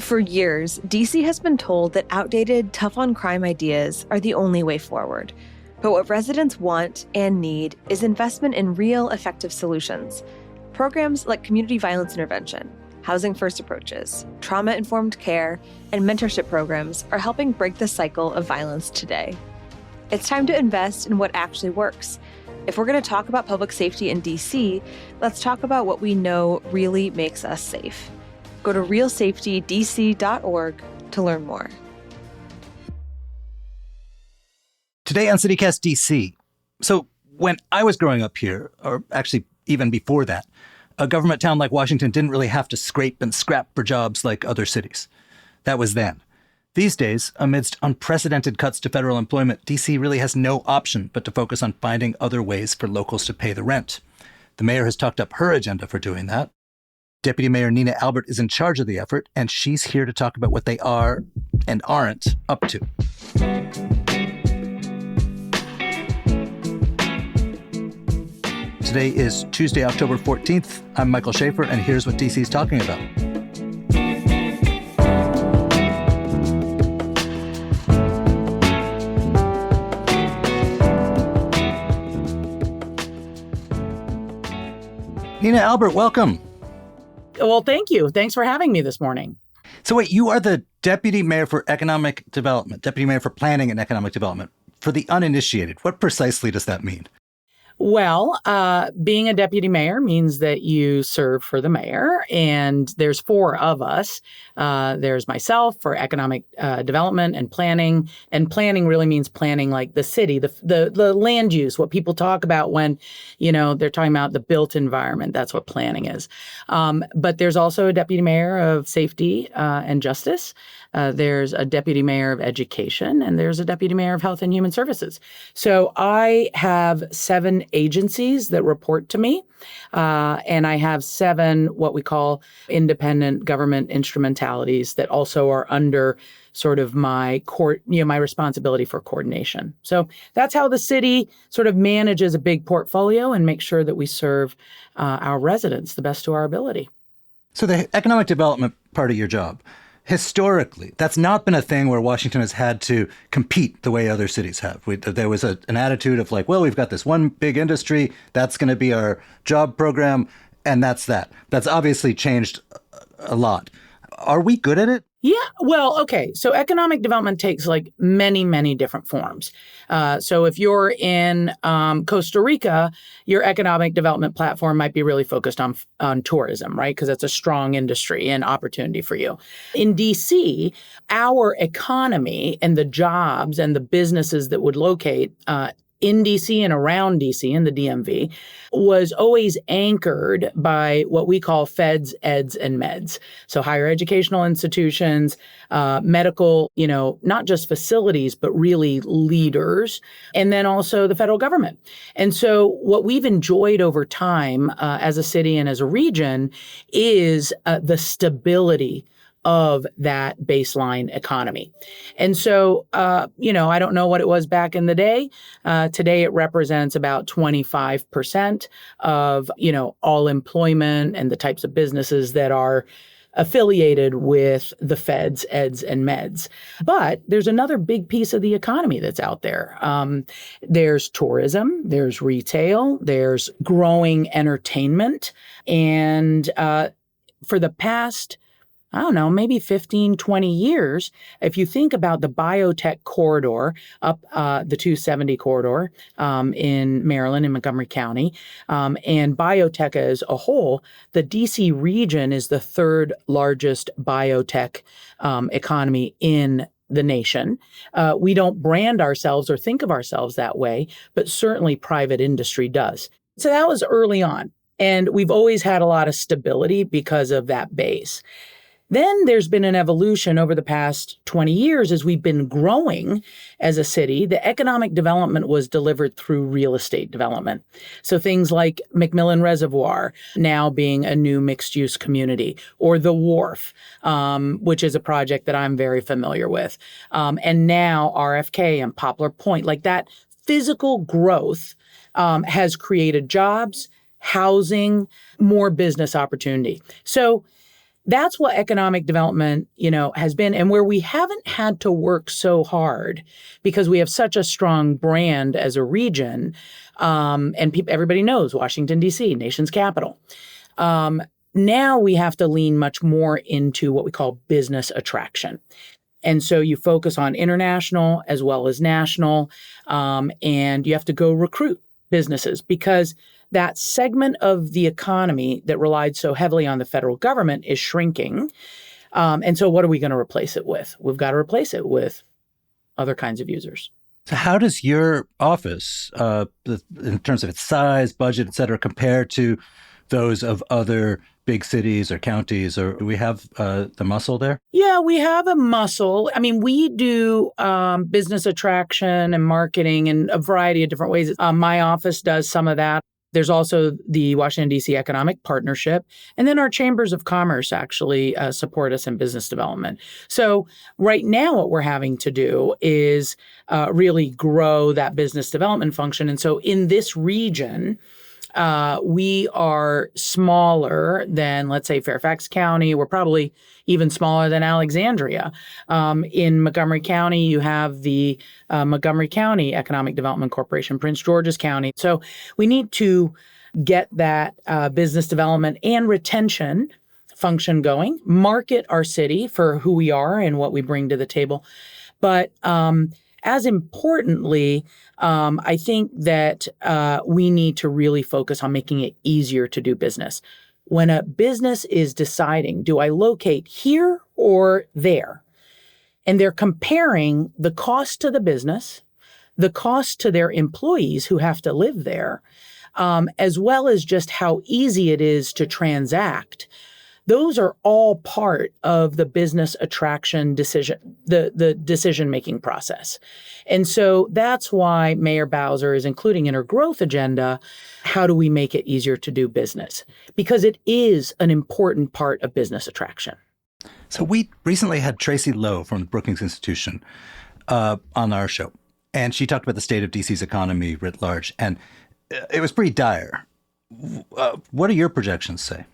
For years, DC has been told that outdated, tough-on-crime ideas are the only way forward. But what residents want and need is investment in real, effective solutions. Programs like community violence intervention, housing first approaches, trauma-informed care, and mentorship programs are helping break the cycle of violence today. It's time to invest in what actually works. If we're going to talk about public safety in DC, let's talk about what we know really makes us safe. Go to realsafetydc.org to learn more. Today on CityCast DC. So when I was growing up here, or actually even before that, a government town like Washington didn't really have to scrape and scrap for jobs like other cities. That was then. These days, amidst unprecedented cuts to federal employment, DC really has no option but to focus on finding other ways for locals to pay the rent. The mayor has talked up her agenda for doing that. Deputy Mayor Nina Albert is in charge of the effort, and she's here to talk about what they are and aren't up to. Today is Tuesday, October 14th. I'm Michael Schaefer, and here's what DC's talking about. Nina Albert, welcome. Well, thank you. Thanks for having me this morning. So wait, you are the Deputy Mayor for Economic Development, Deputy Mayor for Planning and Economic Development. For the uninitiated, what precisely does that mean? Well, being a deputy mayor means that you serve for the mayor, and there's four of us. There's myself for economic development and planning really means planning like the city, the land use, what people talk about when, they're talking about the built environment. That's what planning is. But there's also a deputy mayor of safety and justice. There's a deputy mayor of education, and there's a deputy mayor of health and human services. So I have 7 agencies that report to me, and I have 7 what we call independent government instrumentalities that also are under sort of my my responsibility for coordination. So that's how the city sort of manages a big portfolio and makes sure that we serve our residents the best to our ability. So the economic development part of your job, historically, that's not been a thing where Washington has had to compete the way other cities have. There was an attitude of like, well, we've got this one big industry, that's going to be our job program, and that's that. That's obviously changed a lot. Are we good at it? Yeah, well, okay. So economic development takes like many, many different forms. So if you're in Costa Rica, your economic development platform might be really focused on tourism, right? Because it's a strong industry and opportunity for you. In DC, our economy and the jobs and the businesses that would locate in DC and around DC in the DMV was always anchored by what we call feds, eds, and meds. So higher educational institutions, medical, not just facilities, but really leaders, and then also the federal government. And so what we've enjoyed over time as a city and as a region is the stability of that baseline economy. And so, I don't know what it was back in the day. Today, it represents about 25% of, all employment and the types of businesses that are affiliated with the feds, eds, and meds. But there's another big piece of the economy that's out there. There's tourism, there's retail, there's growing entertainment. And for the past maybe 15, 20 years, if you think about the biotech corridor up the 270 corridor in Maryland, in Montgomery County, and biotech as a whole, the DC region is the 3rd largest biotech economy in the nation. We don't brand ourselves or think of ourselves that way, but certainly private industry does. So that was early on. And we've always had a lot of stability because of that base. Then there's been an evolution over the past 20 years as we've been growing as a city. The economic development was delivered through real estate development. So things like McMillan Reservoir now being a new mixed-use community, or The Wharf, which is a project that I'm very familiar with. And now RFK and Poplar Point, like that physical growth has created jobs, housing, more business opportunity. So that's what economic development, has been, and where we haven't had to work so hard because we have such a strong brand as a region. And everybody knows Washington, D.C., nation's capital. Now we have to lean much more into what we call business attraction. And so you focus on international as well as national, and you have to go recruit businesses because that segment of the economy that relied so heavily on the federal government is shrinking. And so what are we going to replace it with? We've got to replace it with other kinds of users. So how does your office, in terms of its size, budget, et cetera, compare to those of other big cities or counties, or do we have the muscle there? Yeah, we have a muscle. I mean, we do business attraction and marketing in a variety of different ways. My office does some of that. There's also the Washington, D.C. Economic Partnership. And then our chambers of commerce actually support us in business development. So right now, what we're having to do is really grow that business development function. And so in this region, we are smaller than, let's say, Fairfax County. We're probably even smaller than Alexandria. In Montgomery County, you have the Montgomery County Economic Development Corporation, Prince George's County. So we need to get that business development and retention function going, market our city for who we are and what we bring to the table. But as importantly, I think that we need to really focus on making it easier to do business. When a business is deciding, do I locate here or there? And they're comparing the cost to the business, the cost to their employees who have to live there, as well as just how easy it is to transact. Those are all part of the business attraction decision, the decision-making process. And so that's why Mayor Bowser is including in her growth agenda, how do we make it easier to do business? Because it is an important part of business attraction. So we recently had Tracy Lowe from the Brookings Institution on our show, and she talked about the state of DC's economy writ large, and it was pretty dire. What do your projections say?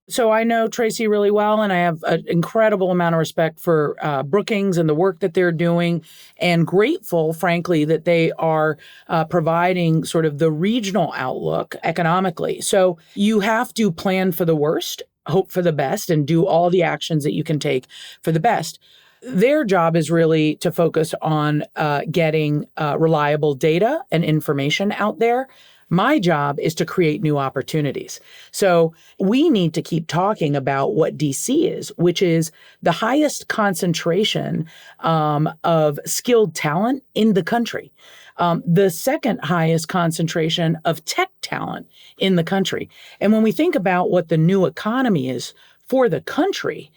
So I know Tracy really well, and I have an incredible amount of respect for Brookings and the work that they're doing, and grateful, frankly, that they are providing sort of the regional outlook economically. So you have to plan for the worst, hope for the best, and do all the actions that you can take for the best. Their job is really to focus on getting reliable data and information out there. My job is to create new opportunities. So we need to keep talking about what DC is, which is the highest concentration of skilled talent in the country, the second highest concentration of tech talent in the country. And when we think about what the new economy is for the country,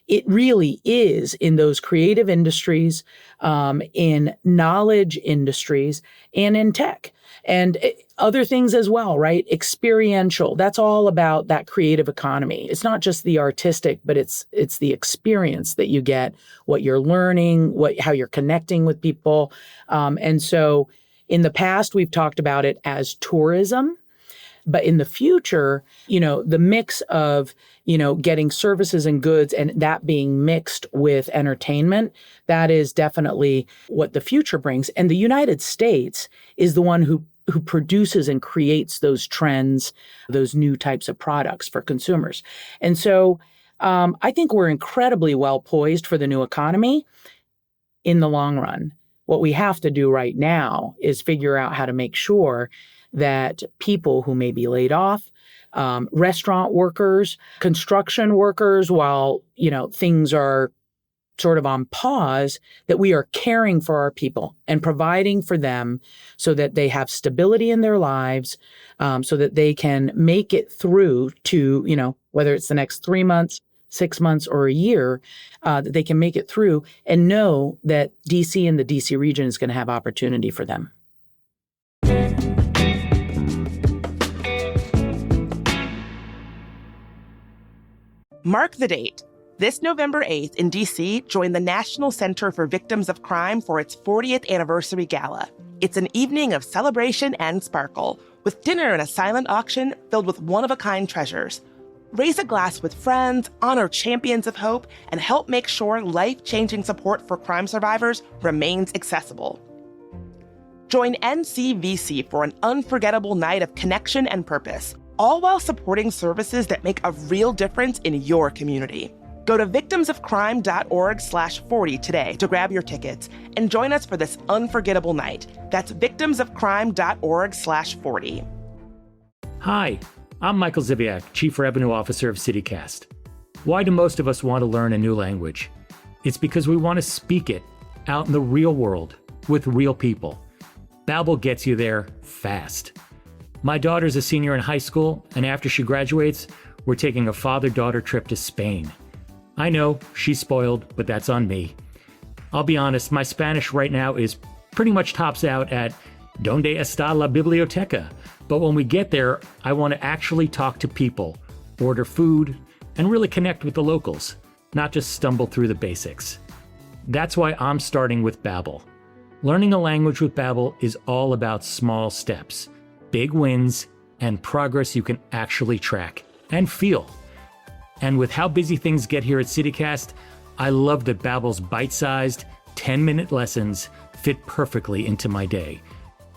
it really is in those creative industries, in knowledge industries, and in tech. And other things as well, right? Experiential. That's all about that creative economy. It's not just the artistic, but it's the experience that you get, what you're learning, how you're connecting with people. And so in the past, we've talked about it as tourism. But in the future, the mix of, getting services and goods and that being mixed with entertainment, that is definitely what the future brings. And the United States is the one who produces and creates those trends, those new types of products for consumers. And so I think we're incredibly well poised for the new economy in the long run. What we have to do right now is figure out how to make sure that people who may be laid off, restaurant workers, construction workers, while, things are sort of on pause, that we are caring for our people and providing for them so that they have stability in their lives, so that they can make it through to, whether it's the next 3 months, 6 months, or a year, that they can make it through and know that DC and the DC region is going to have opportunity for them. Mark the date. This November 8th in D.C., join the National Center for Victims of Crime for its 40th anniversary gala. It's an evening of celebration and sparkle, with dinner and a silent auction filled with one-of-a-kind treasures. Raise a glass with friends, honor champions of hope, and help make sure life-changing support for crime survivors remains accessible. Join NCVC for an unforgettable night of connection and purpose, all while supporting services that make a real difference in your community. Go to victimsofcrime.org/40 today to grab your tickets and join us for this unforgettable night. That's victimsofcrime.org/40. Hi, I'm Michael Ziviak, Chief Revenue Officer of CityCast. Why do most of us want to learn a new language? It's because we want to speak it out in the real world with real people. Babbel gets you there fast. My daughter's a senior in high school, and after she graduates, we're taking a father-daughter trip to Spain. I know, she's spoiled, but that's on me. I'll be honest, my Spanish right now is pretty much tops out at ¿Dónde está la biblioteca? But when we get there, I want to actually talk to people, order food, and really connect with the locals, not just stumble through the basics. That's why I'm starting with Babbel. Learning a language with Babbel is all about small steps, big wins, and progress you can actually track and feel. And with how busy things get here at CityCast, I love that Babbel's bite-sized, 10-minute lessons fit perfectly into my day,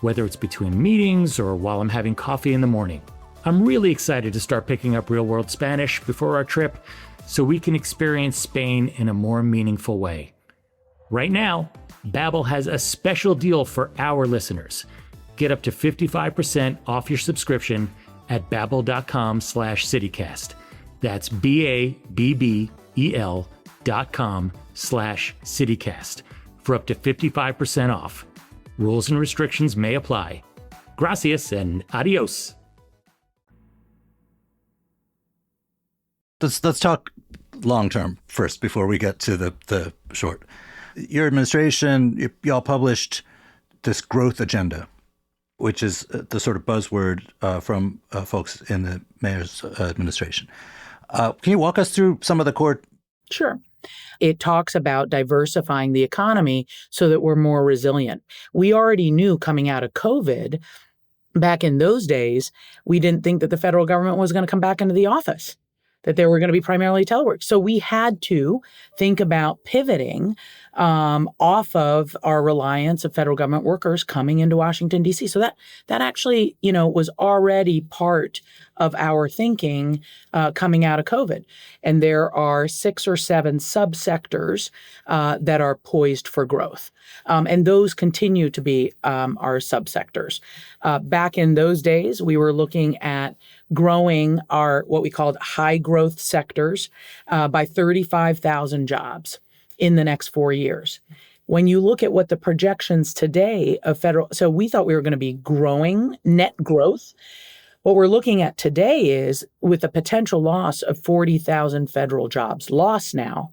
whether it's between meetings or while I'm having coffee in the morning. I'm really excited to start picking up real-world Spanish before our trip so we can experience Spain in a more meaningful way. Right now, Babbel has a special deal for our listeners. Get up to 55% off your subscription at babbel.com/citycast. That's BABBEL.com/citycast for up to 55% off. Rules and restrictions may apply. Gracias and adios. Let's talk long-term first before we get to the short. Your administration, y'all published this growth agenda, which is the sort of buzzword from folks in the mayor's administration. Can you walk us through some of the core? Sure. It talks about diversifying the economy so that we're more resilient. We already knew coming out of COVID, back in those days, we didn't think that the federal government was going to come back into the office, that they were going to be primarily telework. So we had to think about pivoting off of our reliance of federal government workers coming into Washington, D.C. So that actually, was already part of our thinking coming out of COVID. And there are 6 or 7 subsectors that are poised for growth. And those continue to be our subsectors. Back in those days, we were looking at growing our what we called high growth sectors by 35,000 jobs in the next 4 years. When you look at what the projections today of federal, so we thought we were going to be growing net growth. What we're looking at today is with a potential loss of 40,000 federal jobs lost now,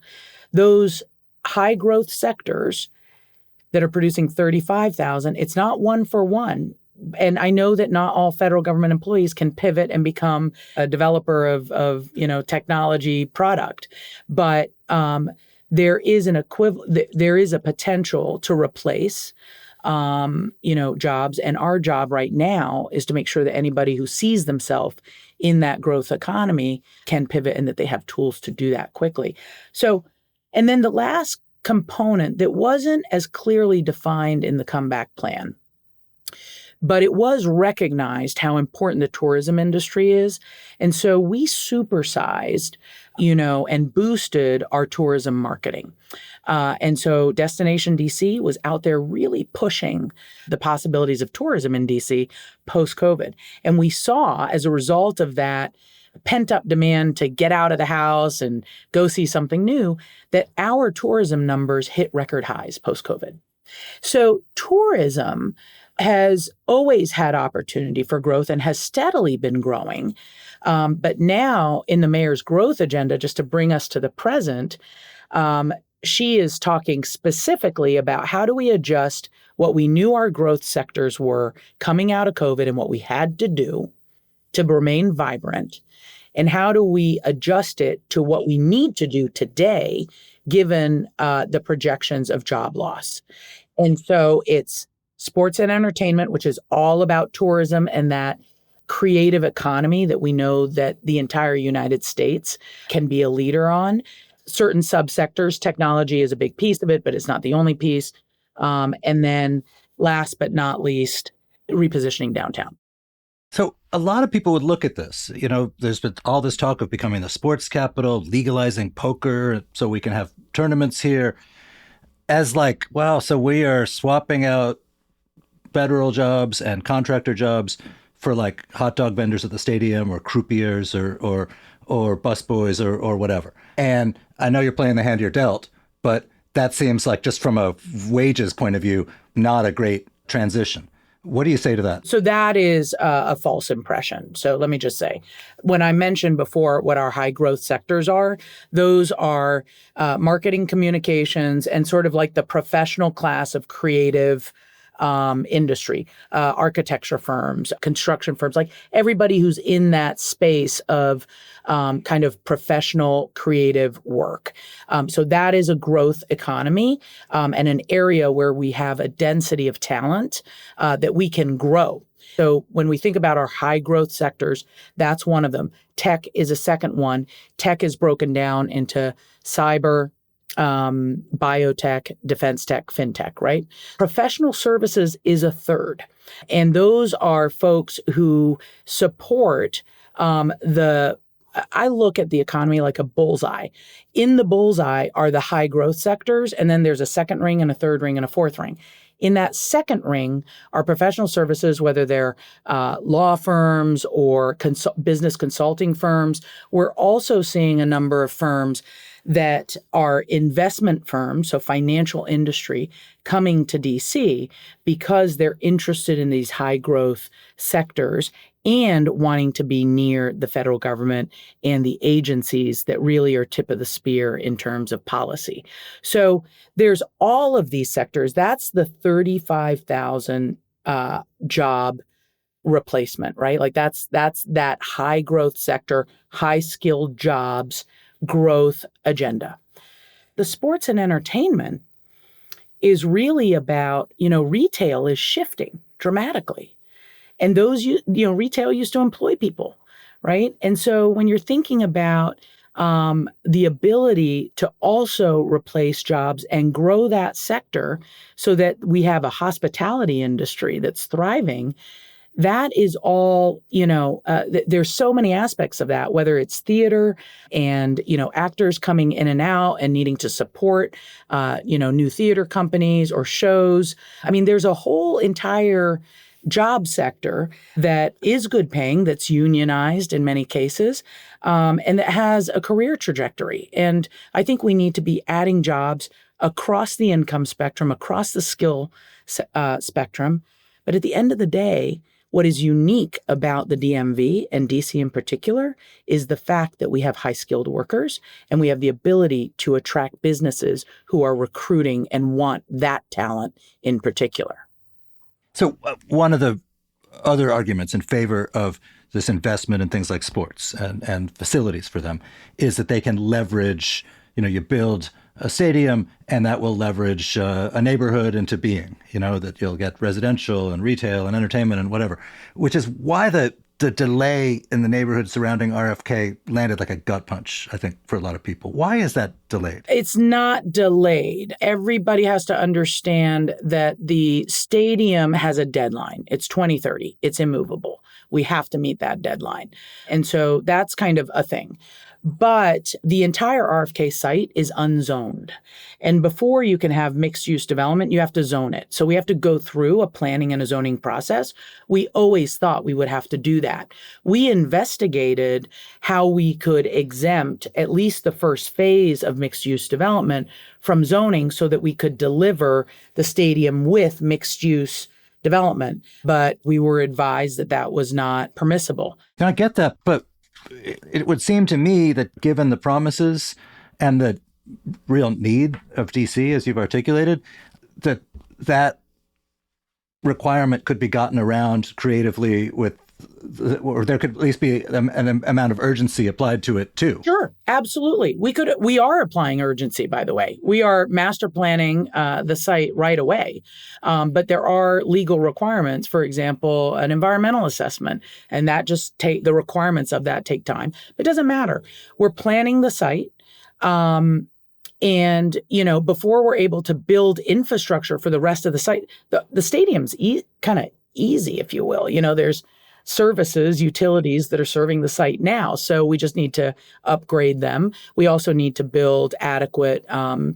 those high growth sectors that are producing 35,000, it's not one for one. And I know that not all federal government employees can pivot and become a developer of technology product, but there is an there is a potential to replace jobs. And our job right now is to make sure that anybody who sees themselves in that growth economy can pivot and that they have tools to do that quickly. So, and then the last component that wasn't as clearly defined in the comeback plan, but it was recognized how important the tourism industry is. And so we supersized, and boosted our tourism marketing. And so Destination DC was out there really pushing the possibilities of tourism in DC post-COVID. And we saw, as a result of that pent-up demand to get out of the house and go see something new, that our tourism numbers hit record highs post-COVID. So tourism has always had opportunity for growth and has steadily been growing. But now in the mayor's growth agenda, just to bring us to the present, she is talking specifically about how do we adjust what we knew our growth sectors were coming out of COVID and what we had to do to remain vibrant, and how do we adjust it to what we need to do today, given the projections of job loss. And so it's sports and entertainment, which is all about tourism and that creative economy that we know that the entire United States can be a leader on. Certain subsectors, technology is a big piece of it, but it's not the only piece. And then last but not least, repositioning downtown. So a lot of people would look at this. There's been all this talk of becoming the sports capital, legalizing poker so we can have tournaments here, as like, wow, so we are swapping out federal jobs and contractor jobs for like hot dog vendors at the stadium or croupiers or busboys or whatever. And I know you're playing the hand you're dealt, but that seems like, just from a wages point of view, not a great transition. What do you say to that? So that is a false impression. So let me just say, when I mentioned before what our high growth sectors are, those are marketing, communications, and sort of like the professional class of creative industry, architecture firms, construction firms, like everybody who's in that space of kind of professional creative work. So that is a growth economy and an area where we have a density of talent that we can grow. So when we think about our high growth sectors, that's one of them. Tech is a second one. Tech is broken down into cyber, biotech, defense tech, fintech, right? Professional services is a third. And those are folks who support I look at the economy like a bullseye. In the bullseye are the high growth sectors, and then there's a second ring and a third ring and a fourth ring. In that second ring are professional services, whether they're law firms or business consulting firms. We're also seeing a number of firms that are investment firms, so financial industry, coming to DC because they're interested in these high growth sectors and wanting to be near the federal government and the agencies that really are tip of the spear in terms of policy. So there's all of these sectors. That's the 35,000 job replacement, right? Like that's that high growth sector, high skilled jobs growth agenda. The sports and entertainment is really about, retail is shifting dramatically. And those, retail used to employ people, right? And so when you're thinking about the ability to also replace jobs and grow that sector so that we have a hospitality industry that's thriving, that is all, there's so many aspects of that, whether it's theater and, actors coming in and out and needing to support, new theater companies or shows. I mean, there's a whole entire job sector that is good paying, that's unionized in many cases, and that has a career trajectory. And I think we need to be adding jobs across the income spectrum, across the skill spectrum. But at the end of the day, what is unique about the DMV and DC in particular is the fact that we have high-skilled workers and we have the ability to attract businesses who are recruiting and want that talent in particular. So one of the other arguments in favor of this investment in things like sports and facilities for them is that they can leverage, you build a stadium and that will leverage a neighborhood into being, that you'll get residential and retail and entertainment and whatever, which is why the delay in the neighborhood surrounding RFK landed like a gut punch, I think, for a lot of people. Why is that delayed? It's not delayed. Everybody has to understand that the stadium has a deadline. It's 2030. It's immovable. We have to meet that deadline. And so that's kind of a thing. But the entire RFK site is unzoned. And before you can have mixed-use development, you have to zone it. So we have to go through a planning and a zoning process. We always thought we would have to do that. We investigated how we could exempt at least the first phase of mixed-use development from zoning so that we could deliver the stadium with mixed-use development. But we were advised that that was not permissible. Now, I get that, but it would seem to me that given the promises and the real need of DC, as you've articulated, that requirement could be gotten around creatively with or there could at least be an amount of urgency applied to it too. Sure, absolutely. We are applying urgency, by the way. We are master planning the site right away. But there are legal requirements, for example, an environmental assessment, and that just the requirements of that take time. It doesn't matter. We're planning the site. And, before we're able to build infrastructure for the rest of the site, the stadium's kind of easy, if you will. There's services, utilities that are serving the site now. So we just need to upgrade them. We also need to build adequate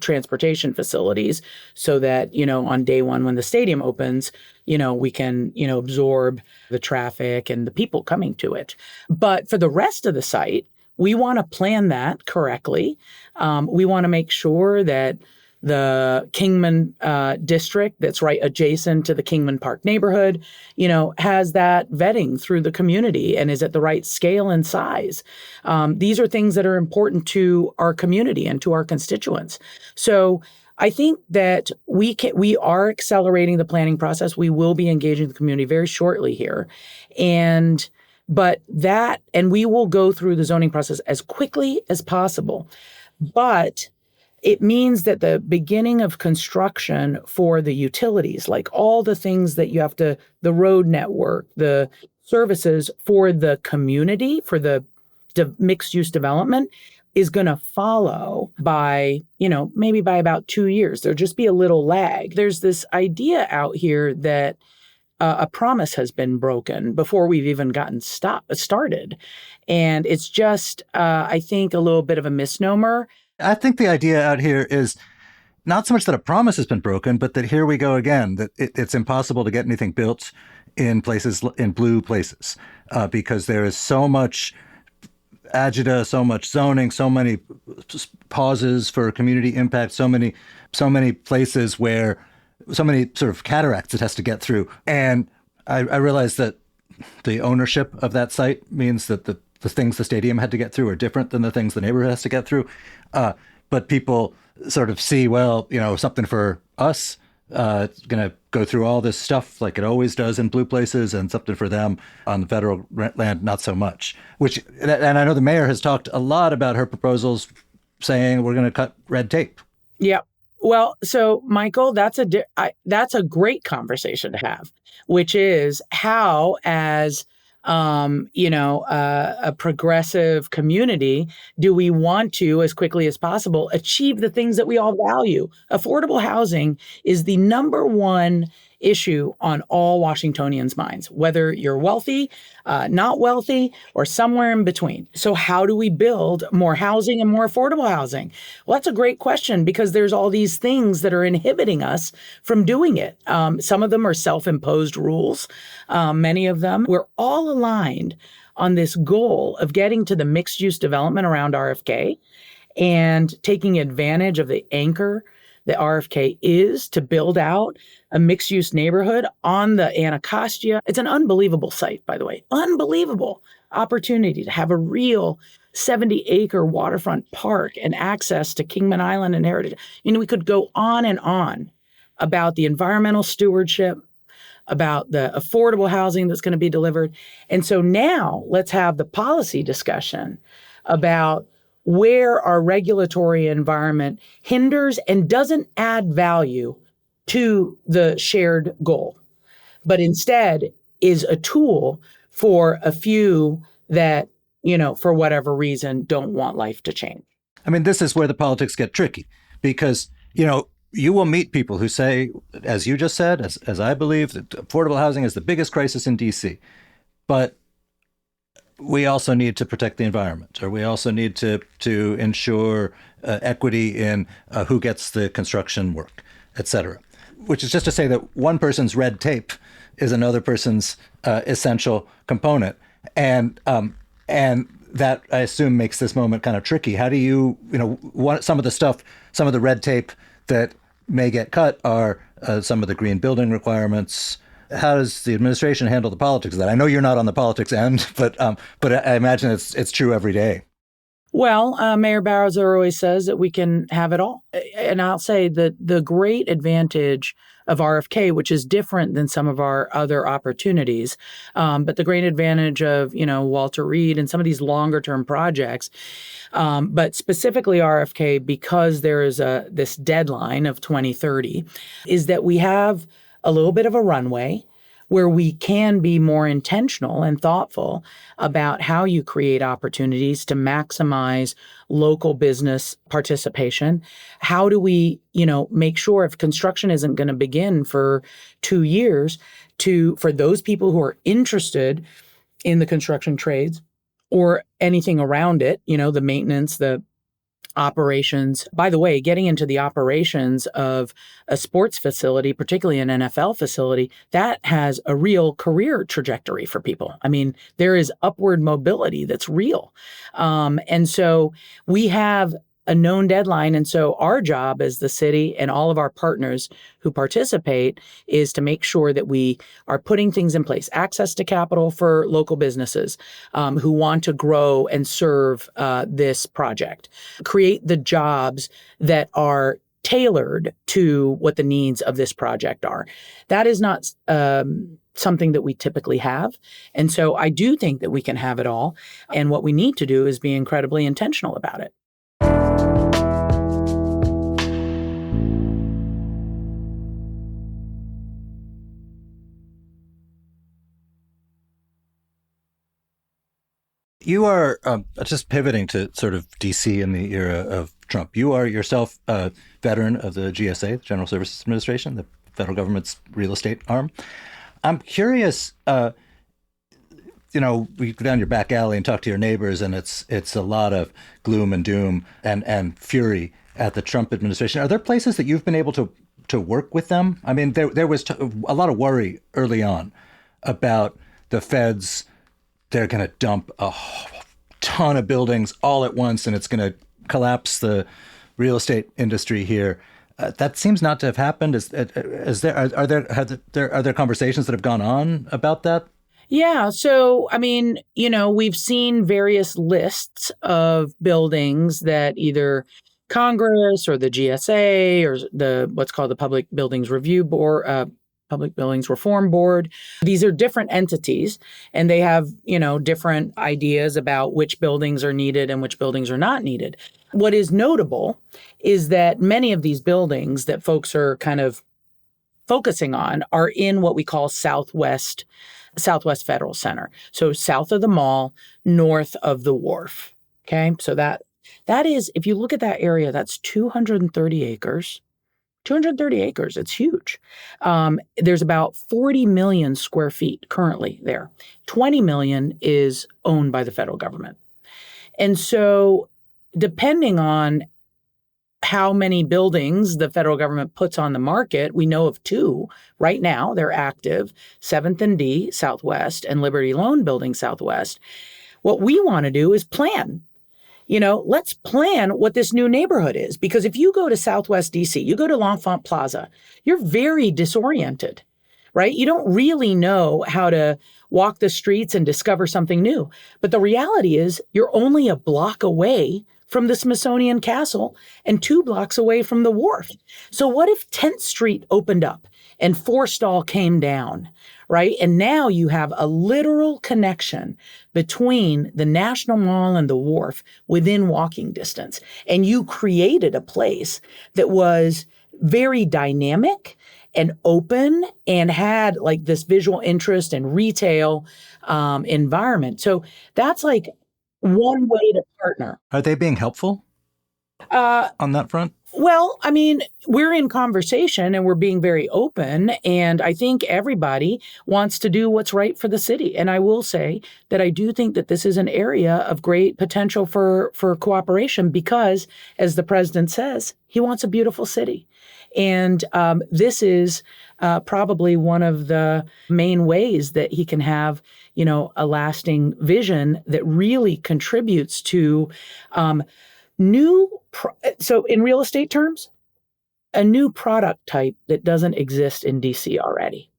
transportation facilities so that, on day one, when the stadium opens, we can, absorb the traffic and the people coming to it. But for the rest of the site, we want to plan that correctly. We want to make sure that the Kingman district that's right adjacent to the Kingman Park neighborhood, has that vetting through the community and is at the right scale and size. These are things that are important to our community and to our constituents. So I think that we are accelerating the planning process. We will be engaging the community very shortly here. And we will go through the zoning process as quickly as possible. But it means that the beginning of construction for the utilities, like all the things that you have to, the road network, the services for the community, for the mixed use development, is going to follow by, maybe by about 2 years. There'll just be a little lag. There's this idea out here that a promise has been broken before we've even gotten started. And it's just, I think, a little bit of a misnomer. I think the idea out here is not so much that a promise has been broken, but that here we go again, that it's impossible to get anything built in blue places, because there is so much agita, so much zoning, so many pauses for community impact, so many places where so many sort of cataracts it has to get through. And I realize that the ownership of that site means that the things the stadium had to get through are different than the things the neighborhood has to get through. But people sort of see, something for us, it's going to go through all this stuff like it always does in blue places, and something for them on the federal land, not so much. And I know the mayor has talked a lot about her proposals saying we're going to cut red tape. Yeah. Well, so Michael, that's a great conversation to have, which is how, as a progressive community, do we want to, as quickly as possible, achieve the things that we all value? Affordable housing is the number one issue on all Washingtonians' minds, whether you're wealthy, not wealthy, or somewhere in between. So how do we build more housing and more affordable housing? Well, that's a great question, because there's all these things that are inhibiting us from doing it. Some of them are self-imposed rules. Many of them, we're all aligned on this goal of getting to the mixed-use development around RFK and taking advantage of the anchor that RFK is to build out a mixed-use neighborhood on the Anacostia. It's an unbelievable site, by the way. Unbelievable opportunity to have a real 70-acre waterfront park and access to Kingman Island and Heritage. We could go on and on about the environmental stewardship, about the affordable housing that's going to be delivered. And so now let's have the policy discussion about where our regulatory environment hinders and doesn't add value to the shared goal, but instead is a tool for a few that, for whatever reason, don't want life to change. I mean, this is where the politics get tricky, because, you will meet people who say, as you just said, as I believe, that affordable housing is the biggest crisis in DC. But we also need to protect the environment, or we also need to ensure equity in who gets the construction work, et cetera. Which is just to say that one person's red tape is another person's essential component. And that, I assume, makes this moment kind of tricky. How do some of the red tape that may get cut are some of the green building requirements. How does the administration handle the politics of that? I know you're not on the politics end, but I imagine it's true every day. Well, Mayor Bowser always says that we can have it all. and I'll say that the great advantage of RFK, which is different than some of our other opportunities, but the great advantage of, Walter Reed and some of these longer term projects, but specifically RFK, because there is this deadline of 2030, is that we have a little bit of a runway where we can be more intentional and thoughtful about how you create opportunities to maximize local business participation. How do we, make sure if construction isn't going to begin for 2 years for those people who are interested in the construction trades or anything around it, the maintenance, the operations. By the way, getting into the operations of a sports facility, particularly an NFL facility, that has a real career trajectory for people. I mean, there is upward mobility that's real. And so we have a known deadline. And so our job as the city and all of our partners who participate is to make sure that we are putting things in place, access to capital for local businesses who want to grow and serve this project, create the jobs that are tailored to what the needs of this project are. That is not something that we typically have. And so I do think that we can have it all. And what we need to do is be incredibly intentional about it. You are just pivoting to sort of DC in the era of Trump. You are yourself a veteran of the GSA, the General Services Administration, the federal government's real estate arm. I'm curious, we go down your back alley and talk to your neighbors, and it's a lot of gloom and doom and fury at the Trump administration. Are there places that you've been able to work with them? I mean, there was a lot of worry early on about the feds. They're going to dump a ton of buildings all at once, and it's going to collapse the real estate industry here. That seems not to have happened. Are there conversations that have gone on about that? Yeah. So, I mean, we've seen various lists of buildings that either Congress or the GSA or what's called the Public Buildings Review Board, Public Buildings Reform Board. These are different entities, and they have, different ideas about which buildings are needed and which buildings are not needed. What is notable is that many of these buildings that folks are kind of focusing on are in what we call Southwest Federal Center. So south of the mall, north of the wharf. Okay. So that is, if you look at that area, that's 230 acres. 230 acres. It's huge. There's about 40 million square feet currently there. 20 million is owned by the federal government. And so depending on how many buildings the federal government puts on the market, we know of 2 right now. They're active, 7th and D Southwest and Liberty Loan Building Southwest. What we want to do is plan. Let's plan what this new neighborhood is. Because if you go to Southwest DC, you go to L'Enfant Plaza, you're very disoriented, right? You don't really know how to walk the streets and discover something new. But the reality is you're only a block away from the Smithsonian Castle and 2 blocks away from the wharf. So what if 10th Street opened up and Forstall came down, right? And now you have a literal connection between the National Mall and the wharf within walking distance. And you created a place that was very dynamic and open and had like this visual interest and retail environment. So that's like one way to partner. Are they being helpful on that front? Well, I mean, we're in conversation and we're being very open. And I think everybody wants to do what's right for the city. And I will say that I do think that this is an area of great potential for cooperation because, as the president says, he wants a beautiful city. And this is probably one of the main ways that he can have, a lasting vision that really contributes to so in real estate terms, a new product type that doesn't exist in DC already.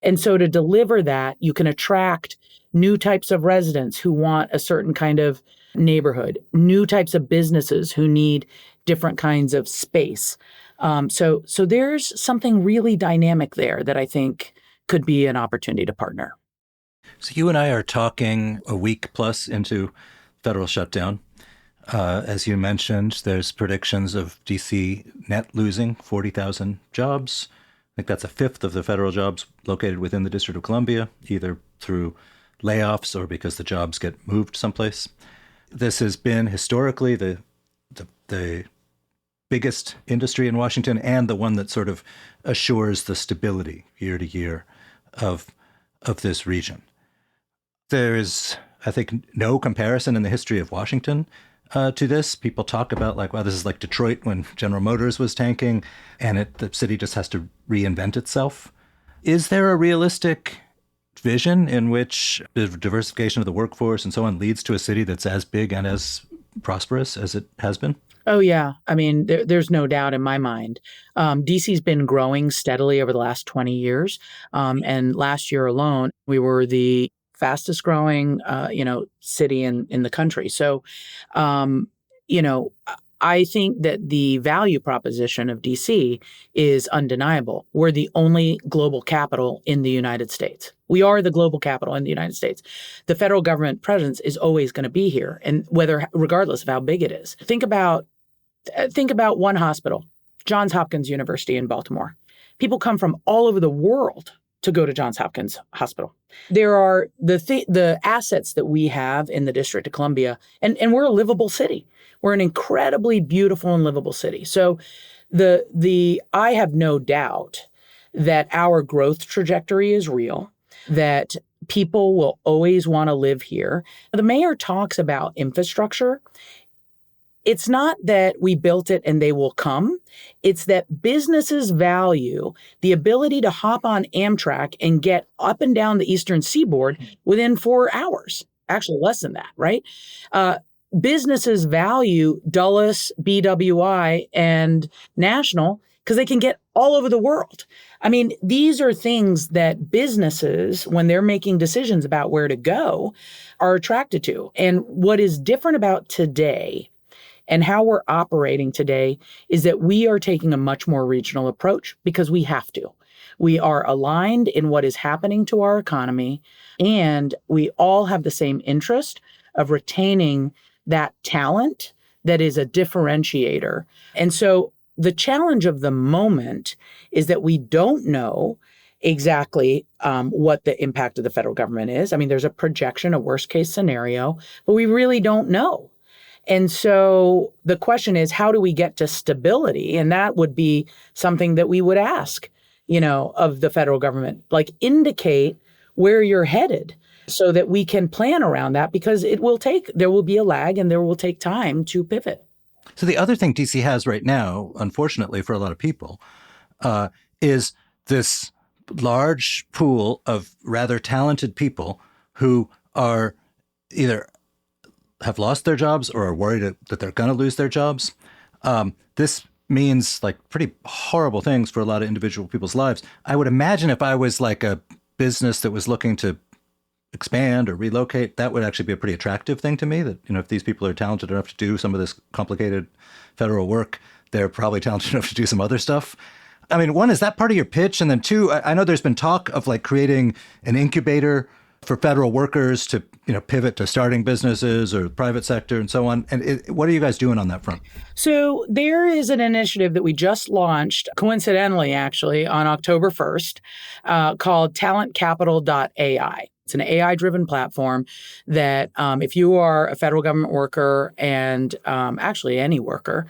And so to deliver that, you can attract new types of residents who want a certain kind of neighborhood, new types of businesses who need different kinds of space. So there's something really dynamic there that I think could be an opportunity to partner. So you and I are talking a week plus into federal shutdown. As you mentioned, there's predictions of D.C. net losing 40,000 jobs. I think that's a fifth of the federal jobs located within the District of Columbia, either through layoffs or because the jobs get moved someplace. This has been historically the biggest industry in Washington and the one that sort of assures the stability year to year of this region. There is, I think, no comparison in the history of Washington to this. People talk about like, wow, this is like Detroit when General Motors was tanking, and the city just has to reinvent itself. Is there a realistic vision in which the diversification of the workforce and so on leads to a city that's as big and as prosperous as it has been? Oh, yeah. I mean, there's no doubt in my mind. DC's been growing steadily over the last 20 years. And last year alone, we were the fastest growing, city in the country. So, I think that the value proposition of DC is undeniable. We're the only global capital in the United States. We are the global capital in the United States. The federal government presence is always going to be here, and regardless of how big it is. Think about one hospital, Johns Hopkins University in Baltimore. People come from all over the world to go to Johns Hopkins Hospital. There are the assets that we have in the District of Columbia, and we're a livable city. We're an incredibly beautiful and livable city. So I have no doubt that our growth trajectory is real, that people will always want to live here. The mayor talks about infrastructure. It's not that we built it and they will come. It's that businesses value the ability to hop on Amtrak and get up and down the Eastern Seaboard within 4 hours. Actually, less than that, right? Businesses value Dulles, BWI, and National because they can get all over the world. I mean, these are things that businesses, when they're making decisions about where to go, are attracted to. And what is different about today and how we're operating today is that we are taking a much more regional approach because we have to. We are aligned in what is happening to our economy, and we all have the same interest of retaining that talent that is a differentiator. And so the challenge of the moment is that we don't know exactly what the impact of the federal government is. I mean, there's a projection, a worst case scenario, but we really don't know. And so the question is, how do we get to stability? And that would be something that we would ask, of the federal government, like indicate where you're headed so that we can plan around that, because there will be a lag and there will take time to pivot. So the other thing DC has right now, unfortunately for a lot of people, is this large pool of rather talented people who are either have lost their jobs or are worried that they're going to lose their jobs. This means like pretty horrible things for a lot of individual people's lives. I would imagine if I was like a business that was looking to expand or relocate, that would actually be a pretty attractive thing to me, that, if these people are talented enough to do some of this complicated federal work, they're probably talented enough to do some other stuff. I mean, one, is that part of your pitch? And then two, I know there's been talk of like creating an incubator for federal workers to, pivot to starting businesses or private sector and so on. And what are you guys doing on that front? So there is an initiative that we just launched, coincidentally, actually, on October 1st, called talentcapital.ai. It's an AI-driven platform that if you are a federal government worker and actually any worker,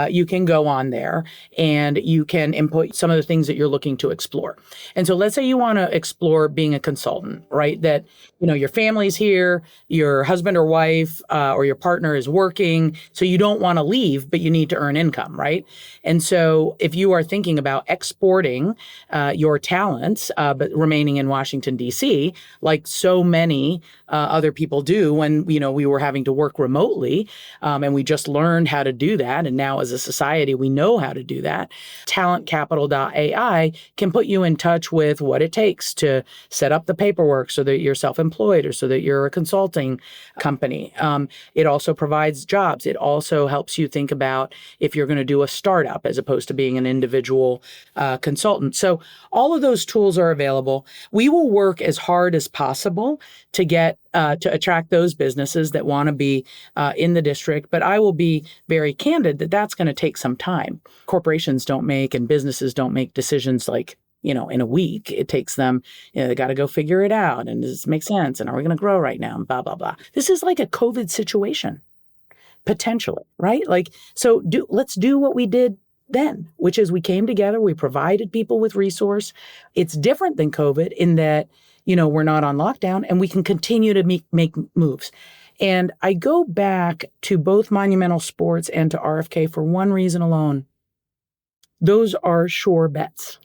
you can go on there and you can input some of the things that you're looking to explore. And so let's say you want to explore being a consultant, right? That, your family's here, your husband or wife or your partner is working, so you don't want to leave, but you need to earn income, right? And so if you are thinking about exporting your talents, but remaining in Washington, D.C., like like so many other people do when, we were having to work remotely, and we just learned how to do that. And now as a society, we know how to do that. TalentCapital.ai can put you in touch with what it takes to set up the paperwork so that you're self-employed or so that you're a consulting company. It also provides jobs. It also helps you think about if you're going to do a startup as opposed to being an individual consultant. So all of those tools are available. We will work as hard as possible to get to attract those businesses that want to be in the district. But I will be very candid that that's going to take some time. Corporations don't make and businesses don't make decisions like, in a week. It takes them, they got to go figure it out. And does this make sense? And are we going to grow right now? And blah, blah, blah. This is like a COVID situation, potentially, right? So let's do what we did then, which is we came together, we provided people with resource. It's different than COVID in that, we're not on lockdown and we can continue to make moves. And I go back to both Monumental Sports and to RFK for one reason alone. Those are sure bets.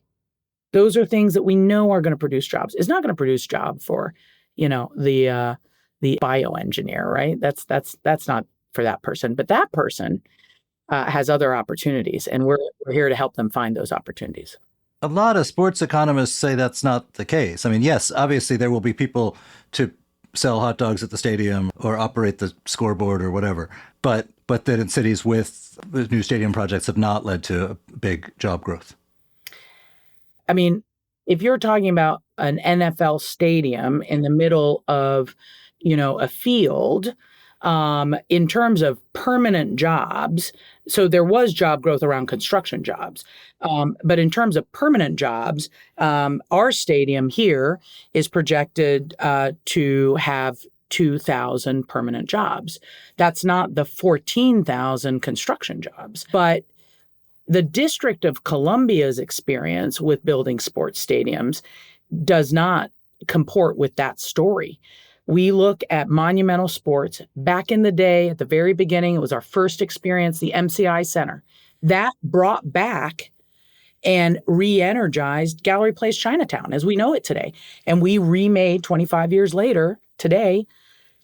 Those are things that we know are going to produce jobs. It's not going to produce job for, the bioengineer, right? That's not for that person. But that person has other opportunities, and we're here to help them find those opportunities. A lot of sports economists say that's not the case. I mean, yes, obviously there will be people to sell hot dogs at the stadium or operate the scoreboard or whatever, but that in cities with new stadium projects have not led to big job growth. I mean, if you're talking about an NFL stadium in the middle of, a field, in terms of permanent jobs, so there was job growth around construction jobs. But in terms of permanent jobs, our stadium here is projected to have 2,000 permanent jobs. That's not the 14,000 construction jobs. But the District of Columbia's experience with building sports stadiums does not comport with that story. We look at Monumental Sports. Back in the day, at the very beginning, it was our first experience, the MCI Center. That brought back and re-energized Gallery Place Chinatown as we know it today. And we remade 25 years later, today,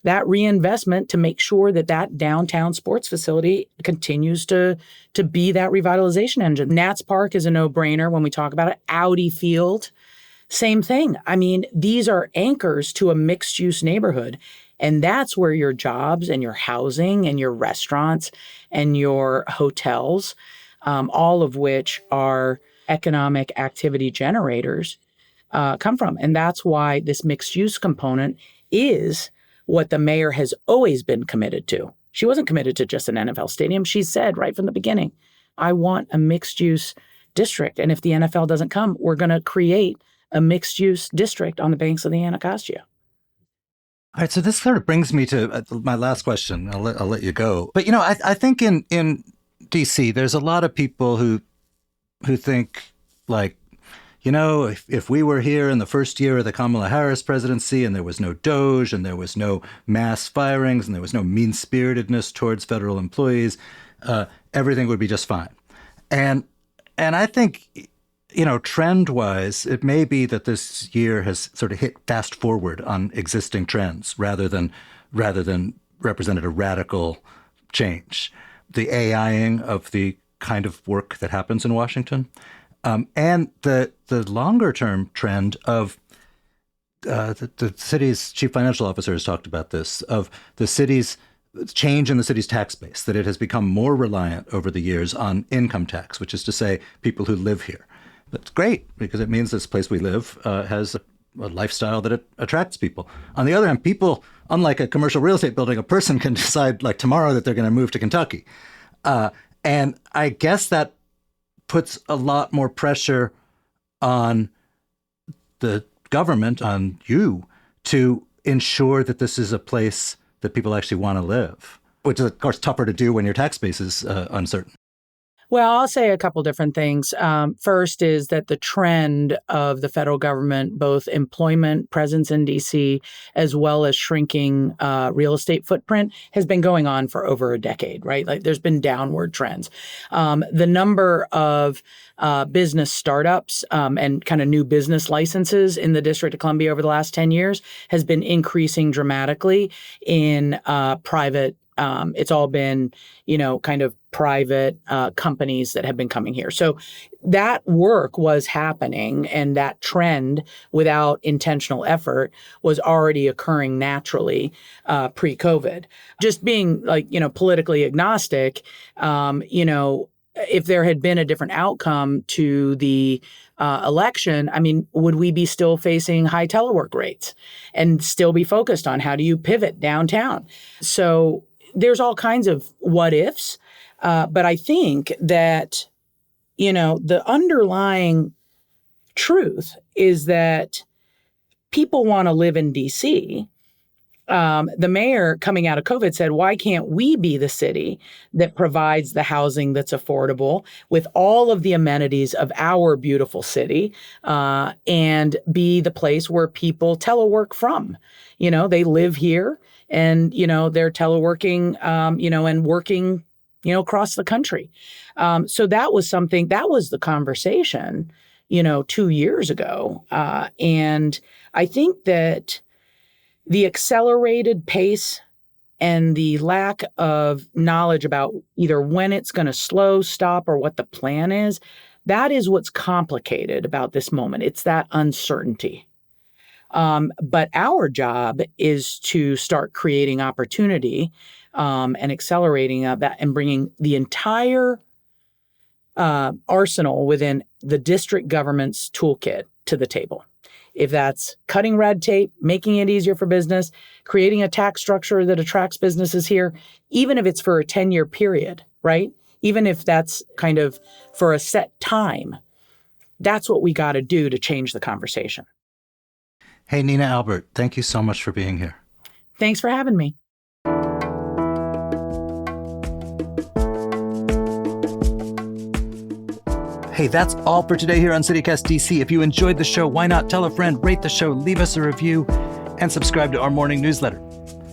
that reinvestment to make sure that downtown sports facility continues to be that revitalization engine. Nats Park is a no-brainer when we talk about it. Audi Field, same thing. I mean, these are anchors to a mixed-use neighborhood. And that's where your jobs and your housing and your restaurants and your hotels, all of which are economic activity generators, come from. And that's why this mixed-use component is what the mayor has always been committed to. She wasn't committed to just an NFL stadium. She said right from the beginning, I want a mixed-use district. And if the NFL doesn't come, we're going to create a mixed-use district on the banks of the Anacostia. All right, so this sort of brings me to my last question. I'll let you go. But, I think in D.C., there's a lot of people who think, like, if we were here in the first year of the Kamala Harris presidency and there was no DOGE and there was no mass firings and there was no mean-spiritedness towards federal employees, everything would be just fine. And I think, trend-wise, it may be that this year has sort of hit fast forward on existing trends rather than represented a radical change. The AIing of the kind of work that happens in Washington. And the longer term trend of the city's chief financial officer has talked about this, of the city's change in the city's tax base, that it has become more reliant over the years on income tax, which is to say people who live here. That's great because it means this place we live has a lifestyle that it attracts people. On the other hand, people, unlike a commercial real estate building, a person can decide like tomorrow that they're going to move to Kentucky. And I guess that puts a lot more pressure on the government, on you, to ensure that this is a place that people actually want to live, which is, of course, tougher to do when your tax base is uncertain. Well, I'll say a couple different things. First is that the trend of the federal government, both employment presence in D.C. as well as shrinking real estate footprint, has been going on for over a decade, right? Like there's been downward trends. The number of business startups and kind of new business licenses in the District of Columbia over the last 10 years has been increasing dramatically in private. It's all been, kind of private companies that have been coming here. So that work was happening, and that trend without intentional effort was already occurring naturally pre-COVID. Just being politically agnostic, if there had been a different outcome to the election, would we be still facing high telework rates and still be focused on how do you pivot downtown? So there's all kinds of what ifs. But I think that, the underlying truth is that people want to live in D.C. The mayor coming out of COVID said, why can't we be the city that provides the housing that's affordable with all of the amenities of our beautiful city and be the place where people telework from? They live here and, they're teleworking, and working, across the country. So that was the conversation, 2 years ago. And I think that the accelerated pace and the lack of knowledge about either when it's going to slow, stop, or what the plan is, that is what's complicated about this moment. It's that uncertainty. But our job is to start creating opportunity and accelerating that and bringing the entire arsenal within the district government's toolkit to the table. If that's cutting red tape, making it easier for business, creating a tax structure that attracts businesses here, even if it's for a 10-year period, right? Even if that's kind of for a set time, that's what we got to do to change the conversation. Hey, Nina Albert, thank you so much for being here. Thanks for having me. Hey, that's all for today here on CityCast DC. If you enjoyed the show, why not tell a friend, rate the show, leave us a review, and subscribe to our morning newsletter.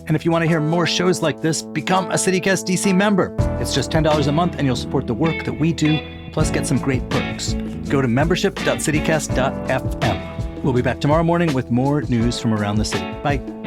And if you want to hear more shows like this, become a CityCast DC member. It's just $10 a month, and you'll support the work that we do, plus get some great perks. Go to membership.citycast.fm. We'll be back tomorrow morning with more news from around the city. Bye.